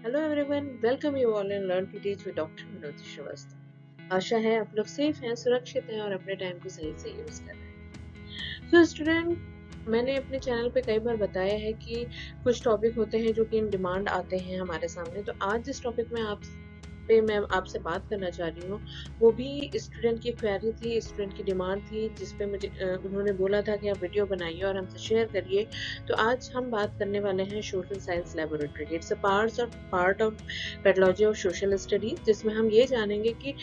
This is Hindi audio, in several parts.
Hello everyone, welcome you all in learn to teach with doctor Vinod Shrivastava. आशा है आप लोग सेफ हैं, सुरक्षित हैं और अपने टाइम को सही से यूज कर रहे हैं। तो स्टूडेंट, मैंने अपने चैनल पे कई बार बताया है कि कुछ टॉपिक होते हैं जो कि इन डिमांड आते हैं हमारे सामने। तो आज जिस टॉपिक में मैं आपसे बात करना चाह रही हूँ, वो भी स्टूडेंट की क्वेरी थी, स्टूडेंट की डिमांड थी, जिसपे मुझे उन्होंने बोला था कि आप वीडियो बनाइए और हमसे शेयर करिए। तो आज हम बात करने वाले हैं सोशल साइंस लेबोरेटरी की। It's a part of pedology of social studies, जिसमें हम ये जानेंगे कि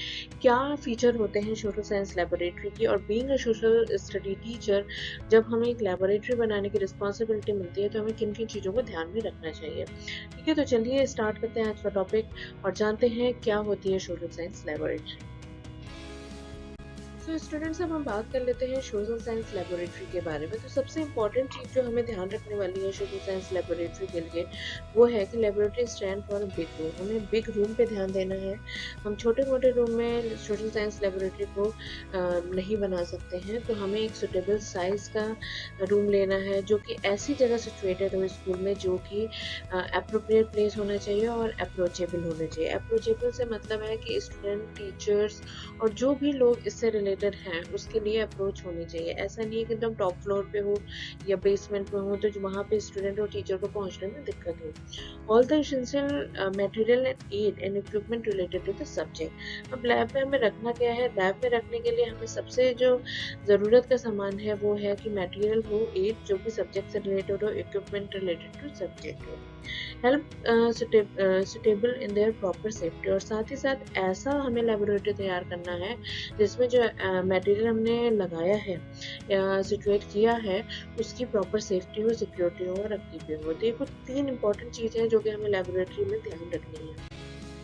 क्या फीचर होते हैं सोशल साइंस लेबोरेटरी की। और being a social study teacher, जब हमें एक लेबोरेटरी बनाने की रिस्पॉन्सिबिलिटी मिलती है तो हमें किन किन चीज़ों को ध्यान में रखना चाहिए। ठीक है, तो चलिए स्टार्ट करते हैं आज का टॉपिक और जानते हैं क्या होती है सोशल साइंस लेबोरेटरी। तो स्टूडेंट्स, अब हम बात कर लेते हैं सोशल साइंस लेबोरेटरी के बारे में। तो सबसे इम्पोर्टेंट चीज़ जो हमें ध्यान रखने वाली है सोशल साइंस लेबोरेटरी के लिए, वो है कि laboratory stand for big room. हमें बिग रूम पे ध्यान देना है। हम छोटे मोटे रूम में सोशल साइंस लेबोरेटरी को नहीं बना सकते हैं। तो हमें एक सुटेबल साइज का रूम लेना है, जो कि ऐसी जगह सिचुएटेड हो स्कूल में जो कि अप्रोप्रिएट प्लेस होना चाहिए और अप्रोचेबल होना चाहिए। अप्रोचेबल से मतलब है कि स्टूडेंट, टीचर्स और जो भी लोग इससे रिलेटेड हैं उसके लिए अप्रोच होनी चाहिए। ऐसा नहीं है कि एकदम टॉप फ्लोर पे हो या बेसमेंट में हो तो वहाँ पे स्टूडेंट और टीचर को पहुँचने में दिक्कत हो। All the essential material and aid and equipment related to the subject. अब लैब में हमें रखना क्या है? लैब में रखने के लिए हमें सबसे जो ज़रूरत का सामान है वो है कि मटेरियल हो, एड जो कि सब्जेक्ट से रिलेटेड हो, इक्विपमेंट रिलेटेड टू सब्जेक्ट हो, help suitable in their proper safety. और साथ ही साथ ऐसा हमें लेबोरेटरी तैयार करना है जिसमें जो मटेरियल हमने लगाया है या सिचुएट किया है उसकी प्रॉपर सेफ्टी हो, सिक्योरिटी हो और अपकीप हो। तो ये कुछ 3 इंपॉर्टेंट चीज़ें हैं जो कि हमें लेबोरेटरी में ध्यान रखनी है।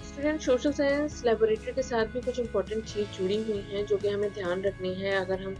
स्टूडेंट, सोशल साइंस लेबोरेटरी के साथ भी कुछ इंपॉर्टेंट चीज़ जुड़ी हुई हैं जो कि हमें ध्यान रखनी है अगर हम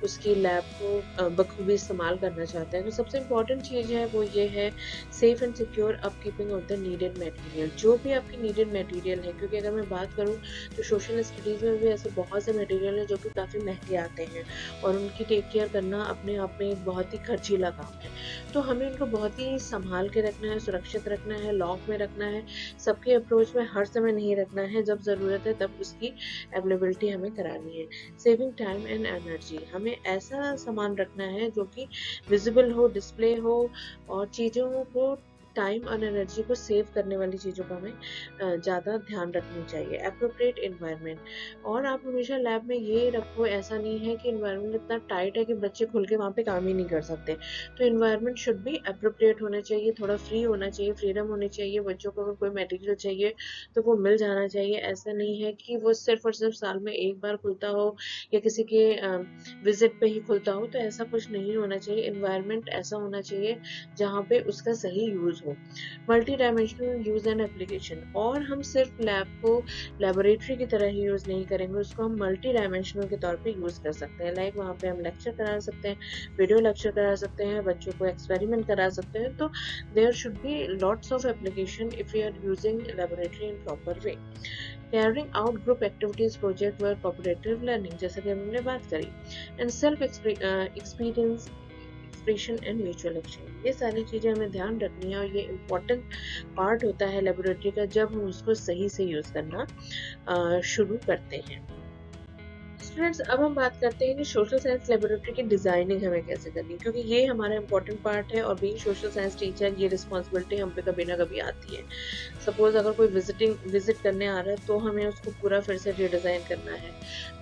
उसकी लैब को बखूबी इस्तेमाल करना चाहते हैं। तो सबसे इम्पॉर्टेंट चीज़ है वो ये है safe and secure upkeeping of the needed material. जो भी आपकी नीडेड मटेरियल है, क्योंकि अगर मैं बात करूँ तो सोशल स्टडीज़ में भी ऐसे बहुत से मटेरियल हैं जो कि काफ़ी महंगे आते हैं और उनकी टेक केयर करना अपने आप में एक बहुत ही खर्चीला काम है। तो हमें उनको बहुत ही संभाल के रखना है, सुरक्षित रखना है, लॉक में रखना है। सबके अप्रोच में हर समय नहीं रखना है, जब ज़रूरत है तब उसकी अवेलेबिलिटी हमें करानी है। सेविंग टाइम एंड एनर्जी, हमें ऐसा सामान रखना है जो कि विजिबल हो, डिस्प्ले हो और चीज़ों को टाइम और एनर्जी को सेव करने वाली चीज़ों का हमें ज़्यादा ध्यान रखनी चाहिए। अप्रोप्रिएट इन्वायरमेंट, और आप हमेशा लैब में ये रखो, ऐसा नहीं है कि इन्वायरमेंट इतना टाइट है कि बच्चे खुल के वहाँ पे काम ही नहीं कर सकते। तो इन्वायरमेंट शुड भी अप्रोप्रिएट होना चाहिए, थोड़ा फ्री होना चाहिए, फ्रीडम होनी चाहिए। बच्चों को अगर कोई मटेरियल चाहिए तो वो मिल जाना चाहिए। ऐसा नहीं है कि वो सिर्फ और सिर्फ साल में एक बार खुलता हो या किसी के विजिट पे ही खुलता हो। तो ऐसा कुछ नहीं होना चाहिए। इन्वायरमेंट ऐसा होना चाहिए जहाँ पे उसका सही यूज़ हो। Multi dimensional use and application, और हम सिर्फ लैब को लेबोरेटरी की तरह ही यूज़ नहीं करेंगे, उसको हम मल्टी डायमेंशनल के तौर पे यूज़ कर सकते हैं। लाइक वहाँ पे हम लेक्चर करा सकते हैं, वीडियो लेक्चर करा सकते हैं, बच्चों को एक्सपेरिमेंट करा सकते हैं। तो there should be lots of application if we are using laboratory in proper way. Carrying out group activities, project work, cooperative learning, जैसा कि हमने बात करी, and self experience expression and mutual exchange. ये सारी चीज़ें हमें ध्यान रखनी है और ये इम्पोर्टेंट पार्ट होता है लेबोरेटरी का जब हम उसको सही से यूज़ करना शुरू करते हैं। स्टूडेंट्स, अब हम बात करते हैं कि सोशल साइंस लेबोरेटरी की डिज़ाइनिंग हमें कैसे करनी है, क्योंकि ये हमारा इंपॉर्टेंट पार्ट है और बीइंग सोशल साइंस टीचर ये रिस्पॉन्सिबिलिटी हम पे कभी ना कभी आती है। सपोज अगर कोई विजिट करने आ रहा है तो हमें उसको पूरा फिर से रीडिज़ाइन करना है।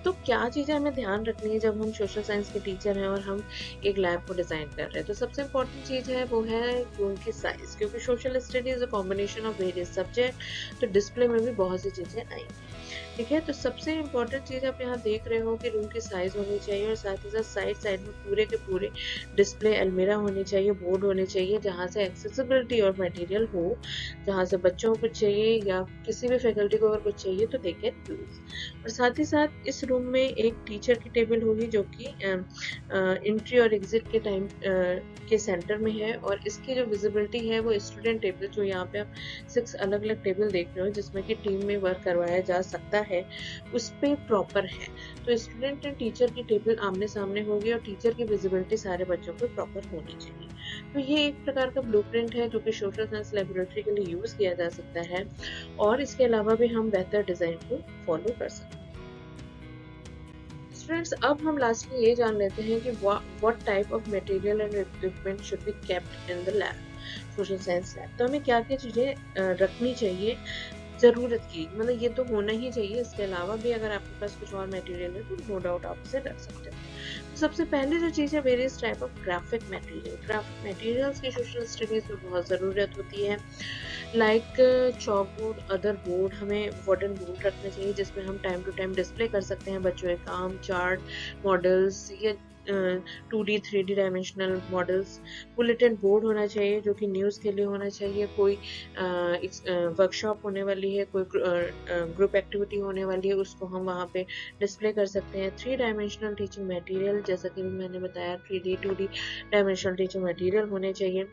तो क्या चीज़ें हमें ध्यान रखनी है जब हम सोशल साइंस के टीचर हैं और हम एक लैब को डिज़ाइन कर रहे हैं? तो सबसे इम्पोर्टेंट चीज़ है वो है रूम की साइज़, क्योंकि social study is a combination of various subject. तो डिस्प्ले में भी बहुत सी चीज़ें आएंगी। ठीक है, तो सबसे इम्पोर्टेंट चीज़ आप यहाँ देख रहे हो कि रूम की साइज़ होनी चाहिए और साथ ही साथ साइड साइड में पूरे के पूरे डिस्प्ले अलमीरा होनी चाहिए, बोर्ड होने चाहिए जहाँ से एक्सेसिबिलिटी और मटेरियल हो, जहाँ से बच्चों को कुछ चाहिए या किसी भी फैकल्टी को अगर कुछ चाहिए तो दे कैन यूज़। और साथ ही साथ इस रूम में एक टीचर की टेबल होगी जो कि एंट्री और एग्जिट के टाइम के सेंटर में है, और इसकी जो विजिबिलिटी है वो स्टूडेंट टेबल, जो यहाँ पे आप 6 अलग अलग टेबल देख रहे हो जिसमें कि टीम में वर्क करवाया जा सकता है, उस पे प्रॉपर है। तो स्टूडेंट एंड टीचर की टेबल आमने सामने होगी और टीचर की विजिबिलिटी सारे बच्चों पे प्रॉपर होनी चाहिए। तो ये एक प्रकार का ब्लूप्रिंट है जो कि सोशल साइंस लेबोरेटरी के लिए यूज़ किया जा सकता है, और इसके अलावा भी हम बेहतर डिज़ाइन को फॉलो कर सकते हैं। स्टूडेंट्स, अब हम लास्टली ये जान लेते हैं कि what type of material and equipment should be kept in the lab, social science lab. तो हमें क्या क्या चीज़ें रखनी चाहिए ज़रूरत की, मतलब ये तो होना ही चाहिए। इसके अलावा भी अगर आपके पास कुछ और मटेरियल है तो नो डाउट आप उसे रख सकते हैं। तो सबसे पहले जो चीज़ है, various type of graphic material. Graphic materials की सोशल स्टडीज़ में बहुत ज़रूरत होती है। Like chalk board, other board, हमें वुडन बोर्ड रखना चाहिए जिसमें हम टाइम टू टाइम डिस्प्ले कर सकते हैं बच्चों के काम, चार्ट, मॉडल्स या 2D 3D dimensional models. Bulletin board होना चाहिए जो कि न्यूज़ के लिए होना चाहिए। कोई वर्कशॉप होने वाली है, कोई ग्रुप एक्टिविटी होने वाली है, उसको हम वहाँ पे डिस्प्ले कर सकते हैं। 3 डायमेंशनल टीचिंग मटेरियल, जैसा कि मैंने बताया 3D 2D dimensional teaching material होने चाहिए।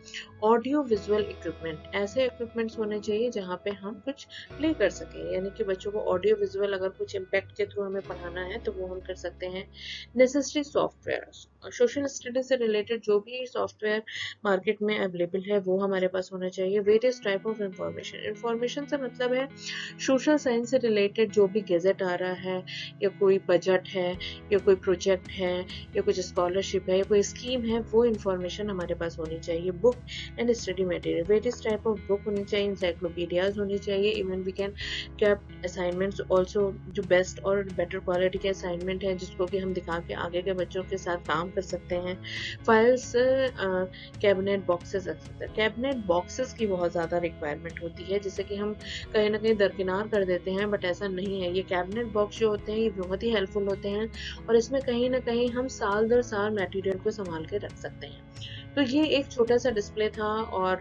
ऑडियो विजुअल इक्विपमेंट, ऐसे इक्विपमेंट्स होने चाहिए जहाँ पे हम कुछ प्ले कर सकें, यानी कि बच्चों को ऑडियो विजुअल अगर कुछ इम्पैक्ट के थ्रू हमें पढ़ाना है तो वो हम कर सकते हैं। नेसेसरी सॉफ्टवेयर, सोशल स्टडी से रिलेटेड जो भी सॉफ्टवेयर मार्केट में अवेलेबल है वो हमारे पास होना चाहिए। Various type of information, information से मतलब है सोशल साइंस से रिलेटेड जो भी गैजेट आ रहा है, या कोई बजट है, या कोई प्रोजेक्ट है, या कुछ स्कॉलरशिप है, या कोई स्कीम है, वो इंफॉर्मेशन हमारे पास होनी चाहिए। Book and study material, various type of book होनी चाहिए, इंसाइक्लोपीडियाज होनी चाहिए। Even we can keep assignments also, जो बेस्ट और बेटर क्वालिटी के असाइनमेंट है जिसको कि हम दिखा के आगे के बच्चों के साथ काम कर सकते हैं। फाइल्स, कैबिनेट बॉक्सेस रख सकते हैं। कैबिनेट बॉक्सेस की बहुत ज़्यादा रिक्वायरमेंट होती है, जिसे कि हम कहीं ना कहीं दरकिनार कर देते हैं, बट ऐसा नहीं है। ये कैबिनेट बॉक्स जो होते हैं ये बहुत ही हेल्पफुल होते हैं, और इसमें कहीं ना कहीं हम साल दर साल मटेरियल को संभाल के रख सकते हैं। तो ये एक छोटा सा डिस्प्ले था और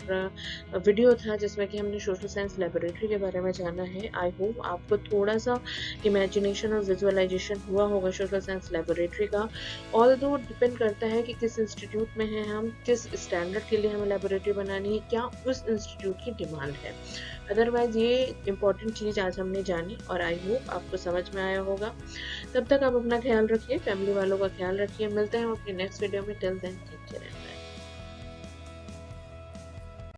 वीडियो था जिसमें कि हमने सोशल साइंस लेबोरेटरी के बारे में जाना है। आई होप आपको थोड़ा सा इमेजिनेशन और विजुअलाइजेशन हुआ होगा सोशल साइंस लेबोरेटरी का। ऑल्दो डिपेंड करता है कि किस इंस्टीट्यूट में हैं हम, किस स्टैंडर्ड के लिए हमें लेबोरेटरी बनानी है, क्या उस इंस्टीट्यूट की डिमांड है। अदरवाइज ये इम्पॉर्टेंट चीज़ आज हमने जानी और आई होप आपको समझ में आया होगा। तब तक आप अपना ख्याल रखिए, फैमिली वालों का ख्याल रखिए। मिलते हैं हम अपनी नेक्स्ट वीडियो में। Till then take care.